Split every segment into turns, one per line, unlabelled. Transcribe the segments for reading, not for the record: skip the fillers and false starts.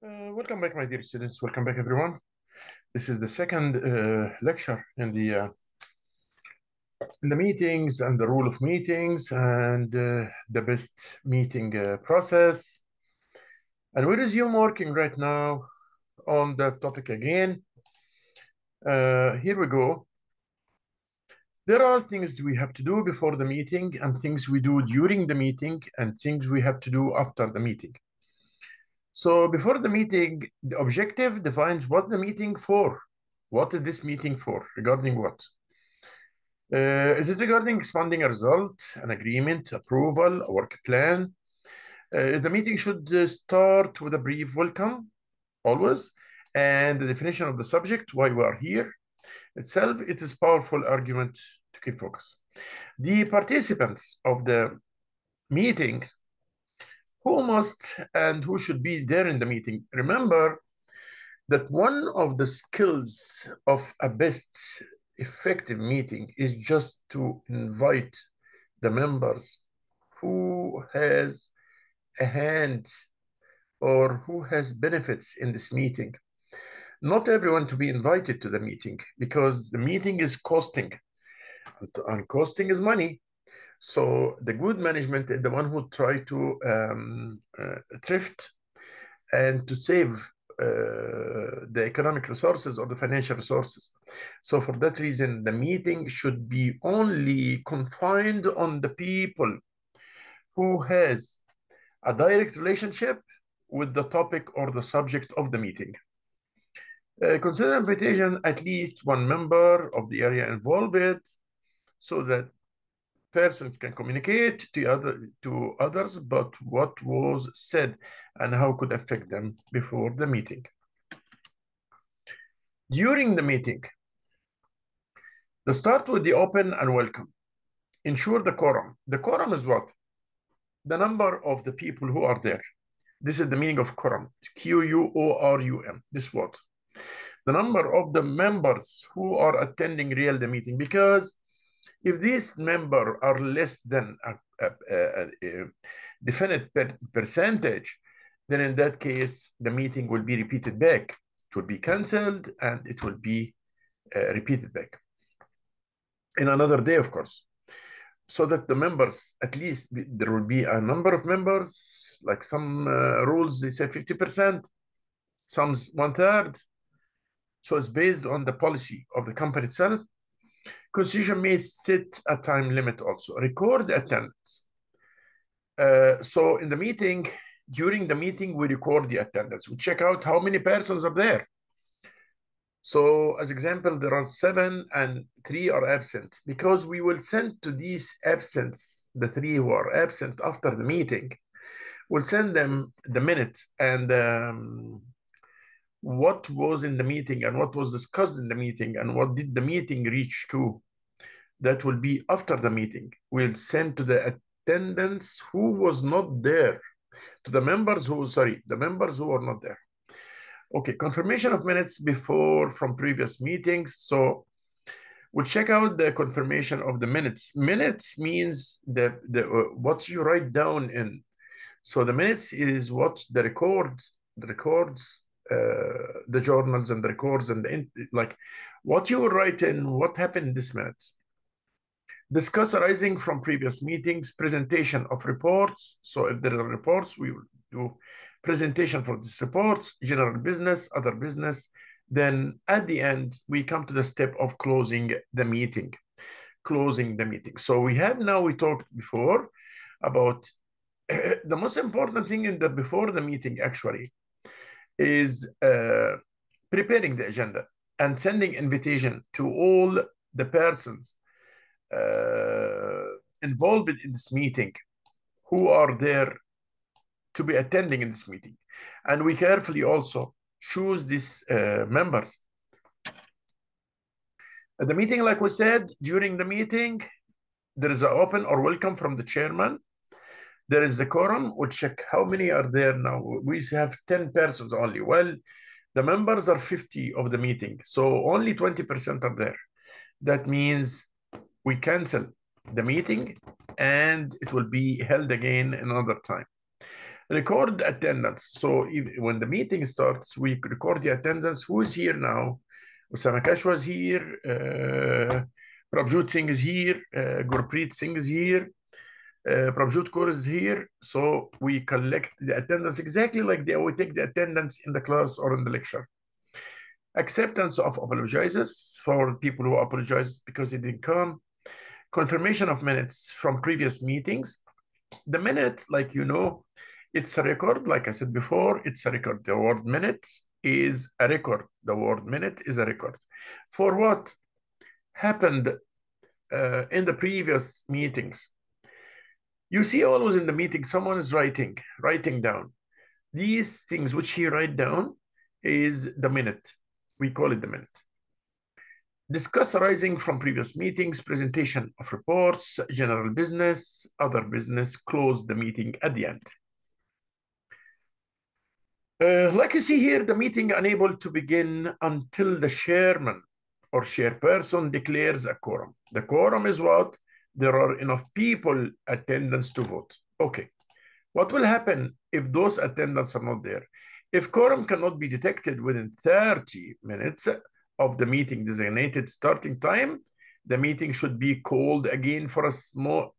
Welcome back, my dear students. Welcome back, everyone. This is the second lecture in the meetings and the rule of meetings and the best meeting process. And we resume working right now on that topic again. Here we go. There are things we have to do before the meeting and things we do during the meeting and things we have to do after the meeting. So before the meeting, the objective defines what the meeting for. What is this meeting for? Regarding what? Is it regarding expanding a result, an agreement, approval, a work plan? The meeting should start with a brief welcome, always, and the definition of the subject, why we are here. Itself, it is powerful argument to keep focus. The participants of the meeting, who must and who should be there in the meeting. Remember that one of the skills of a best effective meeting is just to invite the members who has a hand or who has benefits in this meeting. Not everyone to be invited to the meeting because the meeting is costing, and costing is money. So the good management is the one who try to thrift and to save the economic resources or the financial resources. So for that reason, the meeting should be only confined on the people who has a direct relationship with the topic or the subject of the meeting. Consider invitation at least one member of the area involved so that persons can communicate to others about what was said and how could affect them before the meeting. During the meeting, start with the open and welcome. Ensure the quorum. The quorum is what? The number of the people who are there. This is the meaning of quorum. Q-U-O-R-U-M. This what? The number of the members who are attending the meeting. Because if these members are less than a definite percentage, then in that case, the meeting will be repeated back. It will be canceled and it will be repeated back in another day, of course, so that the members, at least there will be a number of members, like some rules, they say 50%, some's 1/3. So it's based on the policy of the company itself. Constitution may set a time limit also. Record attendance. So in the meeting, during the meeting, we record the attendance. We check out how many persons are there. So as example, there are 7 and 3 are absent because we will send to these absents, the 3 who are absent after the meeting, we'll send them the minutes and what was in the meeting and what was discussed in the meeting and what did the meeting reach to. That will be after the meeting. We'll send to the attendants who was not there, to the members who, the members who are not there. Okay, confirmation of minutes from previous meetings. So we'll check out the confirmation of the minutes. Minutes means what you write down in. So the minutes is what the records, the journals and the records and like what you write in, what happened in this minutes. Discuss arising from previous meetings, presentation of reports. So if there are reports, we will do presentation for these reports, general business, other business. Then at the end, we come to the step of closing the meeting. Closing the meeting. So we talked before about the most important thing in before the meeting actually is preparing the agenda and sending invitation to all the persons involved in this meeting who are there to be attending in this meeting. And we carefully also choose these members. At the meeting, like we said, during the meeting, there is an open or welcome from the chairman. There is the quorum. We'll check how many are there now. We have 10 persons only. Well, the members are 50 of the meeting, so only 20% are there. That means we cancel the meeting and it will be held again another time. Record attendance. So when the meeting starts, we record the attendance. Who is here now? Usama Kashwa is here. Prabjot Singh is here. Gurpreet Singh is here. Prabjot Kaur is here. So we collect the attendance exactly like we take the attendance in the class or in the lecture. Acceptance of apologizes for people who apologize because they didn't come. Confirmation of minutes from previous meetings. The minute, like you know, it's a record. Like I said before, it's a record. The word minutes is a record. The word minute is a record. For what happened in the previous meetings. You see always in the meeting, someone is writing down. These things which he write down is the minute. We call it the minute. Discuss arising from previous meetings, presentation of reports, general business, other business, close the meeting at the end. Like you see here, the meeting unable to begin until the chairman or chairperson declares a quorum. The quorum is what? There are enough people attendance to vote. Okay. What will happen if those attendants are not there? If quorum cannot be detected within 30 minutes of the meeting designated starting time, the meeting should be called again for a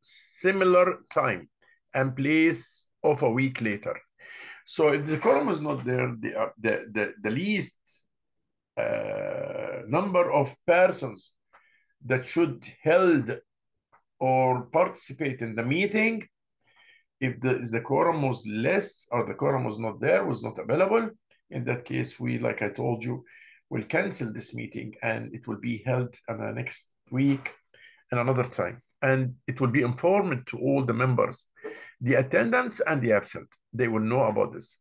similar time and place of a week later. So if the quorum is not there, the least number of persons that should held or participate in the meeting, if the quorum was less or the quorum was not there, was not available, in that case, we, like I told you, will cancel this meeting and it will be held on the next week and another time. And it will be informed to all the members, the attendants and the absent. They will know about this.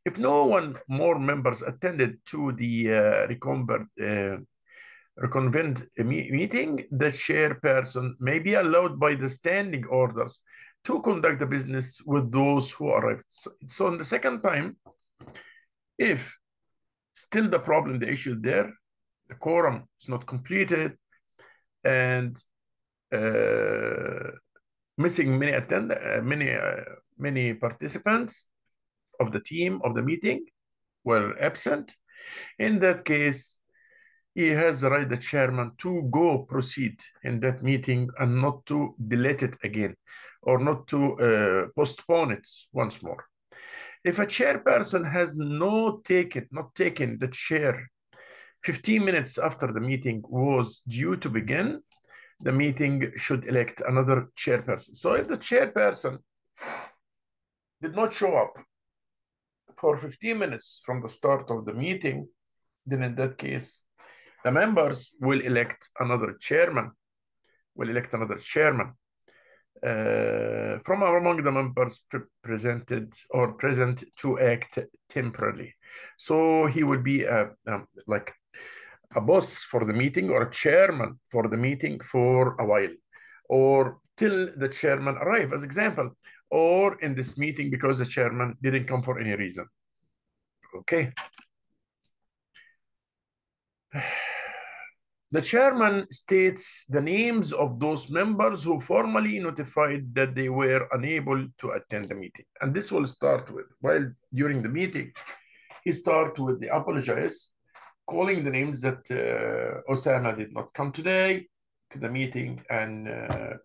If no one more members attended to the reconvened meeting, the chairperson may be allowed by the standing orders to conduct the business with those who arrived. So in the second time, if still the problem, the issue there, the quorum is not completed and missing many participants of the team of the meeting were absent, in that case, he has the right, the chairman, to go proceed in that meeting and not to delete it again or not to postpone it once more. If a chairperson has not taken the chair 15 minutes after the meeting was due to begin, the meeting should elect another chairperson. So if the chairperson did not show up for 15 minutes from the start of the meeting, then in that case, the members will elect another chairman, from among the members present to act temporarily. So he will be like a boss for the meeting or a chairman for the meeting for a while, or till the chairman arrive, as example, or in this meeting because the chairman didn't come for any reason. Okay. The chairman states the names of those members who formally notified that they were unable to attend the meeting. And this will start with, while during the meeting, he starts with the apologize, calling the names that Osama did not come today to the meeting, and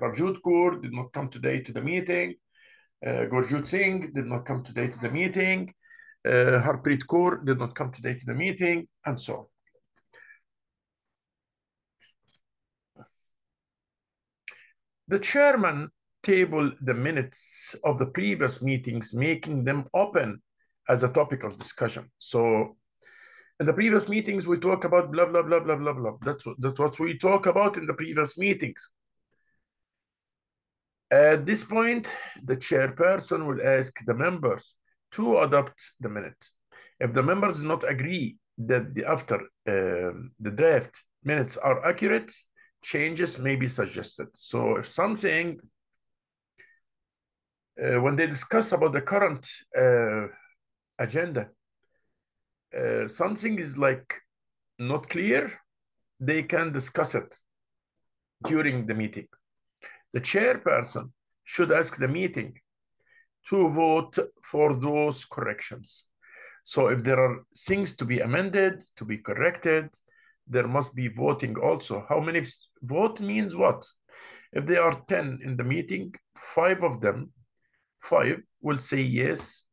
Prabjot Kaur did not come today to the meeting, Gurpreet Singh did not come today to the meeting, Harpreet Kaur did not come today to the meeting, and so on. The chairman tabled the minutes of the previous meetings, making them open as a topic of discussion. So in the previous meetings, we talk about blah, blah, blah, blah, blah, blah. That's what we talk about in the previous meetings. At this point, the chairperson will ask the members to adopt the minute. If the members do not agree that after the draft minutes are accurate, changes may be suggested. So if something, when they discuss about the current agenda, something is like not clear, they can discuss it during the meeting. The chairperson should ask the meeting to vote for those corrections. So if there are things to be amended, to be corrected, there must be voting also. How many vote means what? If there are 10 in the meeting, 5 of them, 5 will say yes,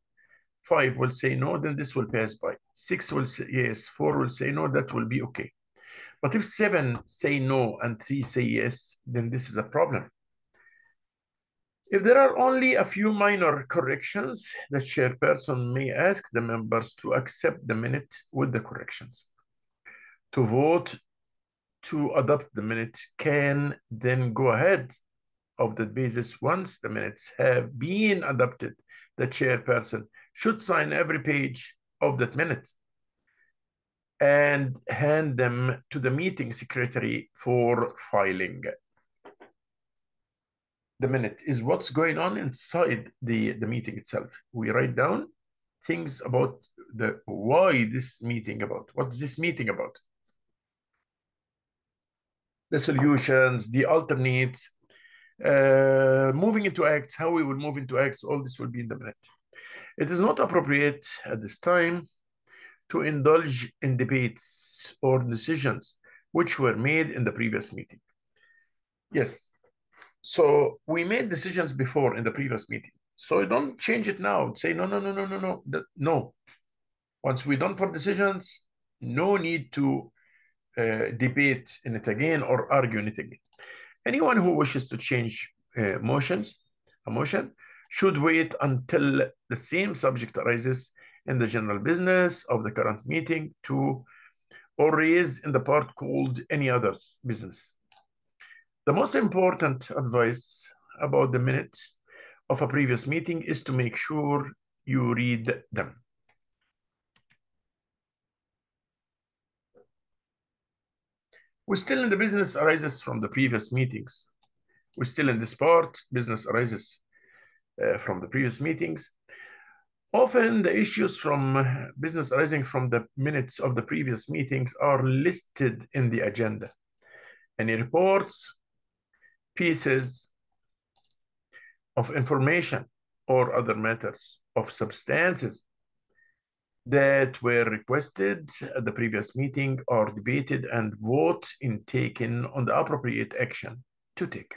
5 will say no, then this will pass by. 6 will say yes, 4 will say no, that will be okay. But if 7 say no and 3 say yes, then this is a problem. If there are only a few minor corrections, the chairperson may ask the members to accept the minute with the corrections. To vote to adopt the minute can then go ahead of that basis. Once the minutes have been adopted, the chairperson should sign every page of that minute and hand them to the meeting secretary for filing. The minute is what's going on inside the meeting itself. We write down things about the why this meeting about, what's this meeting about? The solutions, the alternates, moving into acts, how we will move into acts, all this will be in the minute. It is not appropriate at this time to indulge in debates or decisions which were made in the previous meeting. Yes, so we made decisions before in the previous meeting. So don't change it now. Say, no. Once we're done for decisions, no need to debate in it again or argue in it again. Anyone who wishes to change a motion should wait until the same subject arises in the general business of the current meeting or raise in the part called any other business. The most important advice about the minutes of a previous meeting is to make sure you read them. We're still in the business arises from the previous meetings. We're still in this part, business arises from the previous meetings. Often the issues from business arising from the minutes of the previous meetings are listed in the agenda. Any reports, pieces of information, or other matters of substances that were requested at the previous meeting are debated and vote in taken on the appropriate action to take.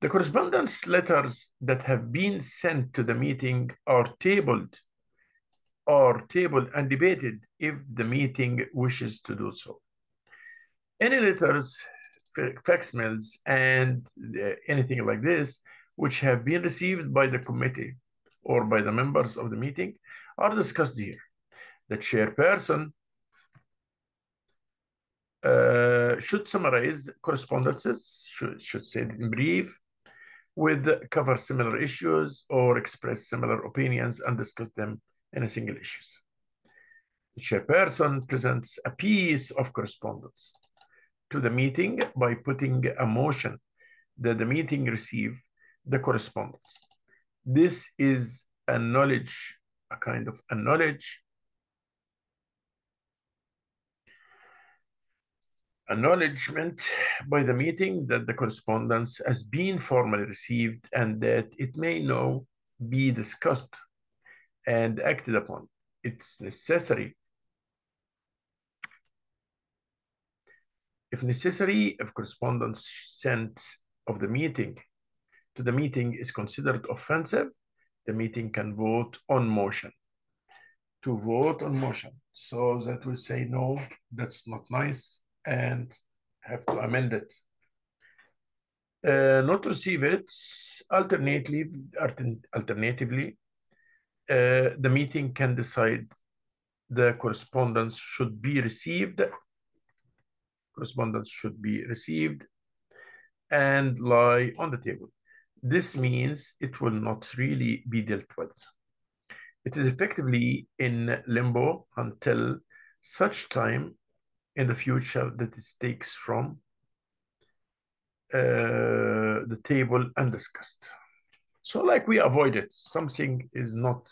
The correspondence letters that have been sent to the meeting are tabled and debated if the meeting wishes to do so. Any letters, facsimiles, and anything like this, which have been received by the committee or by the members of the meeting are discussed here. The chairperson should summarize correspondences, should say it in brief, cover similar issues or express similar opinions and discuss them in a single issue. The chairperson presents a piece of correspondence to the meeting by putting a motion that the meeting receive the correspondence. This is a kind of acknowledgement by the meeting that the correspondence has been formally received and that it may now be discussed and acted upon. It's necessary. If necessary, if correspondence sent of the meeting to the meeting is considered offensive, the meeting can vote on motion. To vote on motion. So that will say, no, that's not nice, and have to amend it. Not receive it. Alternatively, the meeting can decide the correspondence should be received. Correspondence should be received and lie on the table. This means it will not really be dealt with. It is effectively in limbo until such time in the future that it takes from the table and discussed. So like we avoid it, something is not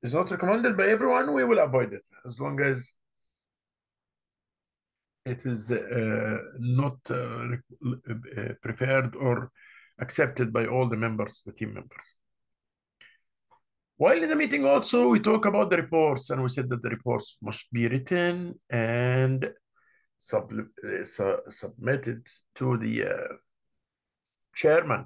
is not recommended by everyone, we will avoid it as long as it is not preferred or accepted by all the members, the team members. While in the meeting also, we talk about the reports, and we said that the reports must be written and submitted to the chairman.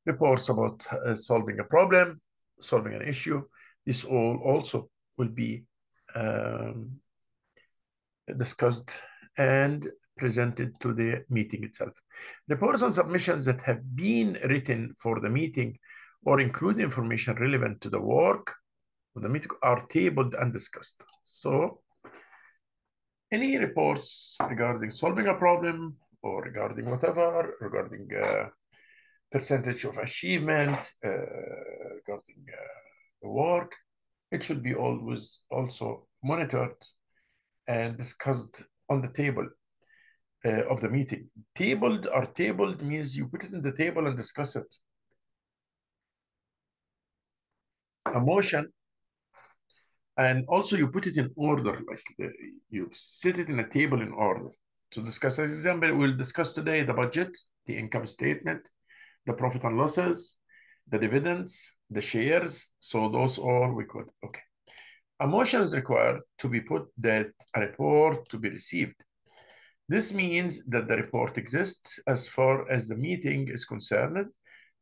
Reports about solving a problem, solving an issue. This all also will be discussed and presented to the meeting itself. Reports and submissions that have been written for the meeting or include information relevant to the work of the meeting are tabled and discussed. So any reports regarding solving a problem or regarding whatever, regarding percentage of achievement, regarding the work, it should be always also monitored and discussed on the table of the meeting. Tabled means you put it in the table and discuss it. A motion, and also you put it in order, like you sit it in a table in order to discuss. As example, we'll discuss today the budget, the income statement, the profit and losses, the dividends, the shares. So those all we could, okay. A motion is required to be put that a report to be received. This means that the report exists as far as the meeting is concerned,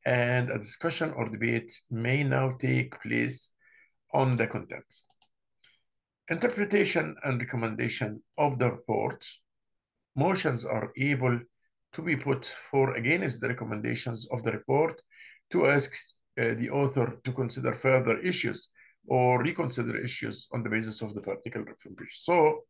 and a discussion or debate may now take place on the contents. Interpretation and recommendation of the report. Motions are able to be put for against the recommendations of the report to ask the author to consider further issues or reconsider issues on the basis of the particular information. So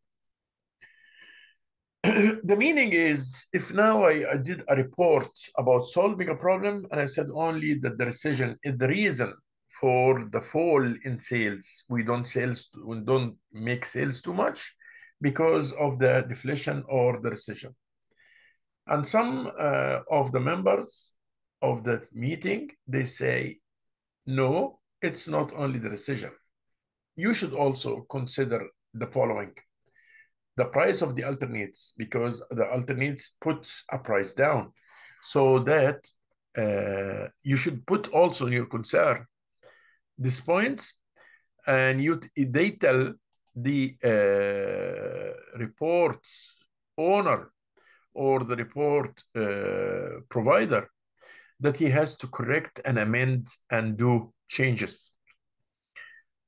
the meaning is, if now I did a report about solving a problem and I said only that the recession is the reason for the fall in sales, we don't make sales too much because of the deflation or the recession. And some of the members of the meeting, they say, no, it's not only the recession. You should also consider the following. The price of the alternates, because the alternates puts a price down. So that you should put also in your concern these points, and they tell the report owner or the report provider that he has to correct and amend and do changes.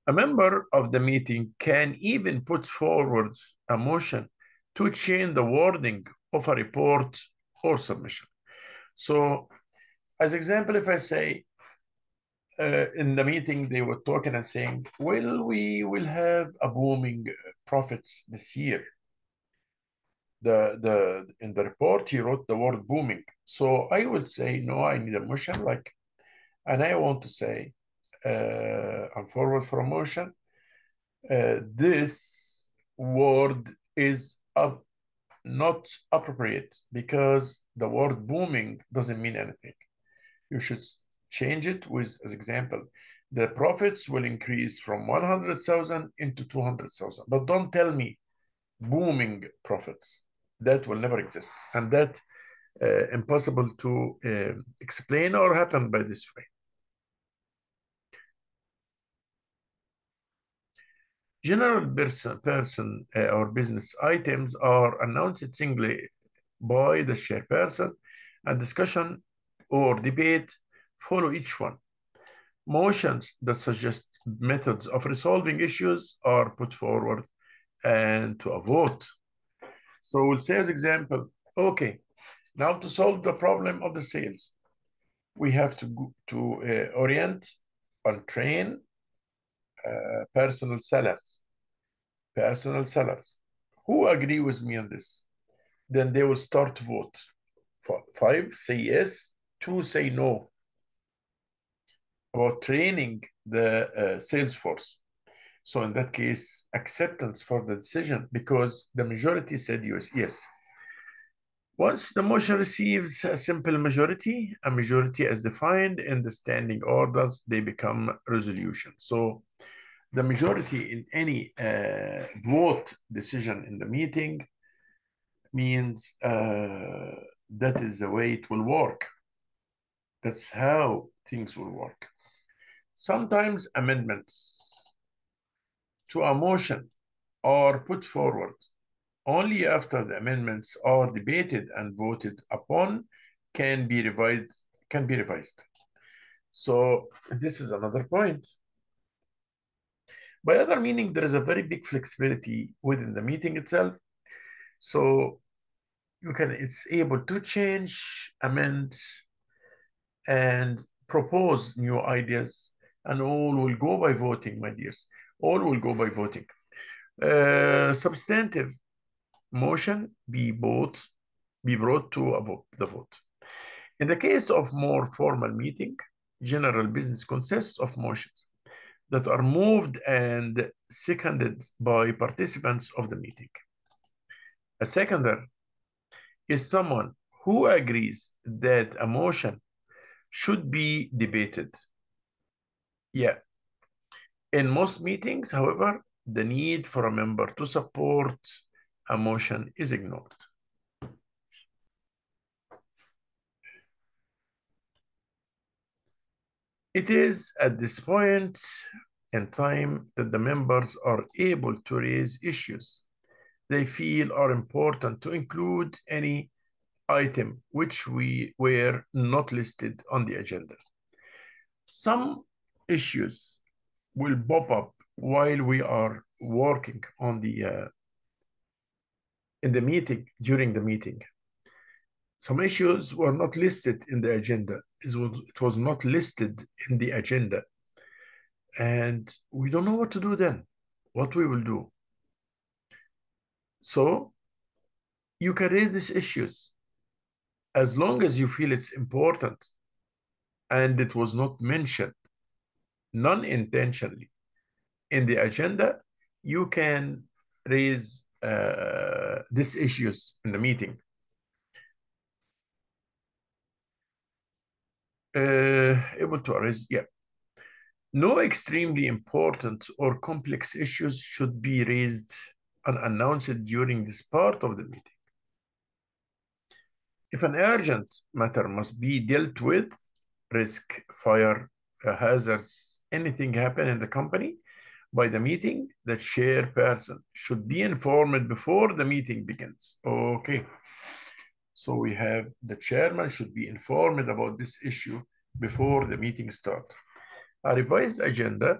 A member of the meeting can even put forward a motion to change the wording of a report or submission. So, as example, if I say in the meeting, they were talking and saying, well, we will have a booming profits this year. In the report, he wrote the word booming. So I would say, no, I need a motion, like, and I want to say, I'm forward for a motion. This word is not appropriate because the word booming doesn't mean anything. You should change it with, as example, the profits will increase from 100,000 into 200,000. But don't tell me booming profits. That will never exist. And that impossible to explain or happen by this way. General person or business items are announced singly by the chairperson, and discussion or debate follow each one. Motions that suggest methods of resolving issues are put forward and to a vote. So we'll say as example, okay, now to solve the problem of the sales, we have to orient and train personal sellers. Who agree with me on this? Then they will start to vote. 5 say yes, 2 say no. About training the sales force. So in that case, acceptance for the decision because the majority said yes. Once the motion receives a simple majority, a majority as defined in the standing orders, they become resolution. So the majority in any vote decision in the meeting means that is the way it will work. That's how things will work. Sometimes amendments to a motion are put forward only after the amendments are debated and voted upon can be revised. So this is another point. By other meaning, there is a very big flexibility within the meeting itself. So it's able to change, amend, and propose new ideas, and all will go by voting, my dears. All will go by voting. Substantive motion be brought to a vote, the vote. In the case of more formal meeting, general business consists of motions that are moved and seconded by participants of the meeting. A seconder is someone who agrees that a motion should be debated. Yeah. In most meetings, however, the need for a member to support a motion is ignored. It is at this point in time that the members are able to raise issues they feel are important to include any item which were not listed on the agenda. Some issues will pop up while we are working on the in the meeting, during the meeting. Some issues were not listed in the agenda. It was not listed in the agenda. And we don't know what to do then, what we will do. So you can raise these issues as long as you feel it's important and it was not mentioned non-intentionally in the agenda, you can raise these issues in the meeting. Able to raise, yeah. No extremely important or complex issues should be raised unannounced during this part of the meeting. If an urgent matter must be dealt with, risk, fire, hazards, anything happen in the company, by the meeting, the chairperson should be informed before the meeting begins. Okay. So we have the chairman should be informed about this issue before the meeting starts. A revised agenda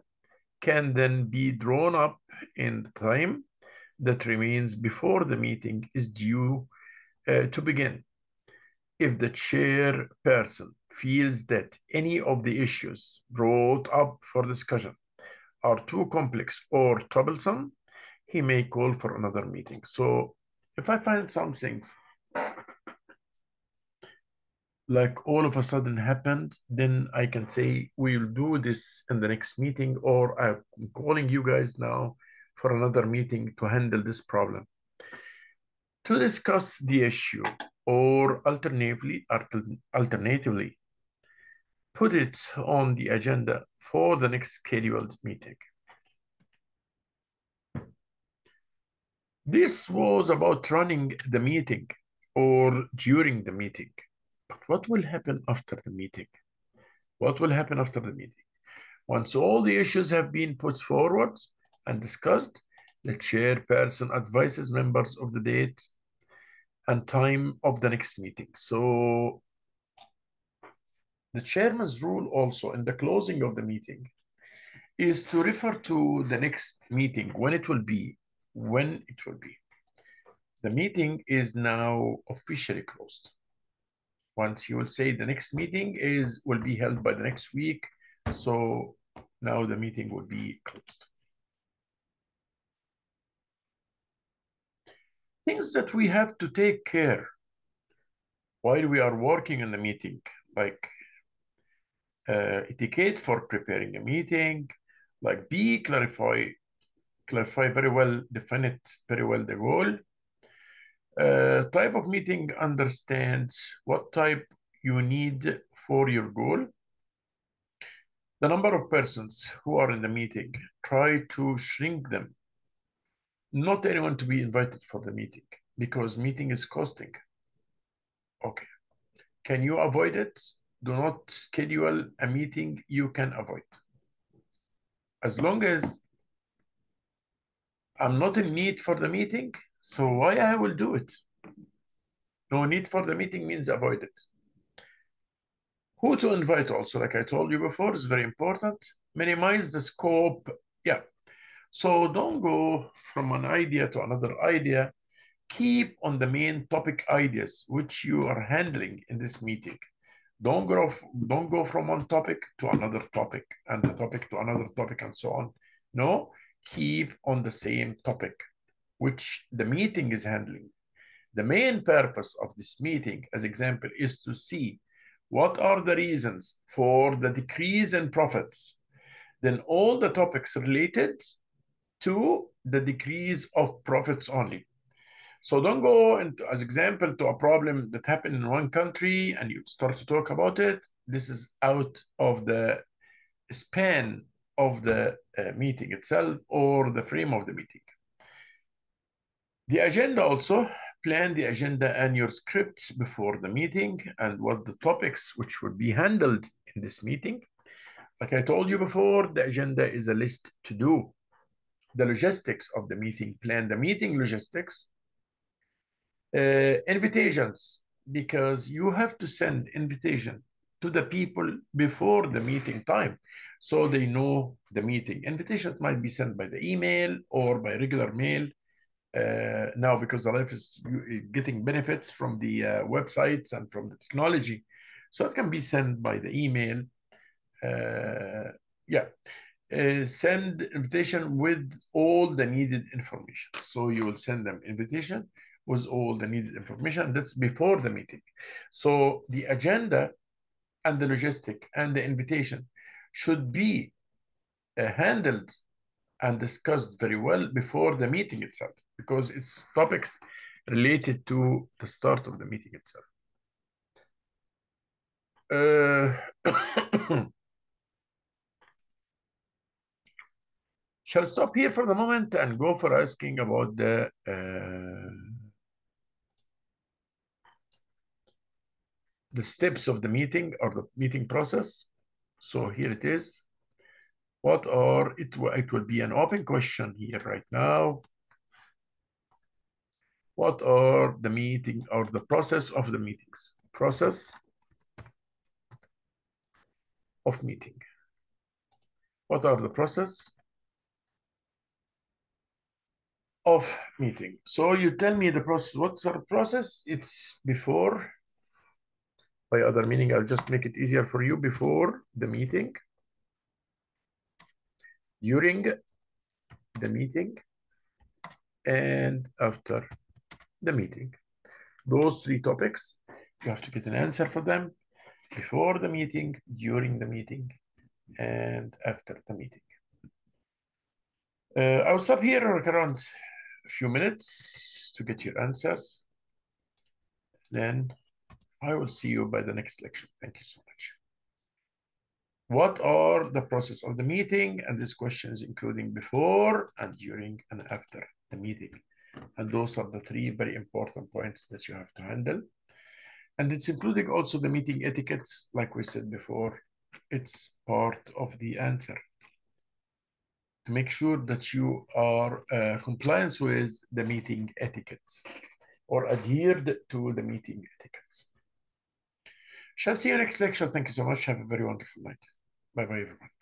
can then be drawn up in the time that remains before the meeting is due to begin. If the chairperson feels that any of the issues brought up for discussion are too complex or troublesome, he may call for another meeting. So if I find some things like all of a sudden happened, then I can say we'll do this in the next meeting, or I'm calling you guys now for another meeting to handle this problem. To discuss the issue, or alternatively, put it on the agenda for the next scheduled meeting. This was about running the meeting or during the meeting. But what will happen after the meeting? What will happen after the meeting? Once all the issues have been put forward and discussed, the chairperson advises members of the date and time of the next meeting. So the chairman's rule also in the closing of the meeting is to refer to the next meeting, when it will be. The meeting is now officially closed. Once you will say the next meeting will be held by the next week, so now the meeting will be closed. Things that we have to take care while we are working in the meeting, like etiquette for preparing a meeting, like clarify very well, define it very well the goal. Type of meeting understands what type you need for your goal. The number of persons who are in the meeting, try to shrink them. Not anyone to be invited for the meeting because meeting is costing. Okay. Can you avoid it? Do not schedule a meeting you can avoid. As long as I'm not in need for the meeting, so why I will do it? No need for the meeting means avoid it. Who to invite also, like I told you before, is very important. Minimize the scope. Yeah. So don't go from one idea to another idea. Keep on the main topic ideas which you are handling in this meeting. Don't go from one topic to another topic and the topic to another topic and so on. No, keep on the same topic which the meeting is handling. The main purpose of this meeting, as example, is to see what are the reasons for the decrease in profits. Then all the topics related to the decrease of profits only. So don't go into, as example, to a problem that happened in one country and you start to talk about it. This is out of the span of the meeting itself or the frame of the meeting. The agenda also, plan the agenda and your scripts before the meeting and what the topics which would be handled in this meeting. Like I told you before, the agenda is a list to do. The logistics of the meeting, plan the meeting logistics. Invitations, because you have to send invitation to the people before the meeting time so they know the meeting. Invitation might be sent by the email or by regular mail. Now, because the life is getting benefits from the websites and from the technology, so it can be sent by the email. Yeah. Send invitation with all the needed information. So you will send them invitation with all the needed information. That's before the meeting. So the agenda and the logistic and the invitation should be handled and discussed very well before the meeting itself, because it's topics related to the start of the meeting itself. Shall stop here for the moment and go for asking about the steps of the meeting or the meeting process. So here it is. What are it? It will be an open question here right now. What are the meeting or the process of the meetings? Process of meeting. What are the process of meeting? So you tell me the process. What's the process? It's before. By other meaning, I'll just make it easier for you. Before the meeting, during the meeting, and after the meeting. Those three topics, you have to get an answer for them before the meeting, during the meeting, and after the meeting. I'll stop here around a few minutes to get your answers. Then I will see you by the next lecture. Thank you so much. What are the process of the meeting? And this question is including before and during and after the meeting. And those are the three very important points that you have to handle. And it's including also the meeting etiquettes, like we said before. It's part of the answer. To make sure that you are compliant with the meeting etiquettes or adhered to the meeting etiquettes. Shall see you next lecture. Thank you so much. Have a very wonderful night. Bye-bye, everyone.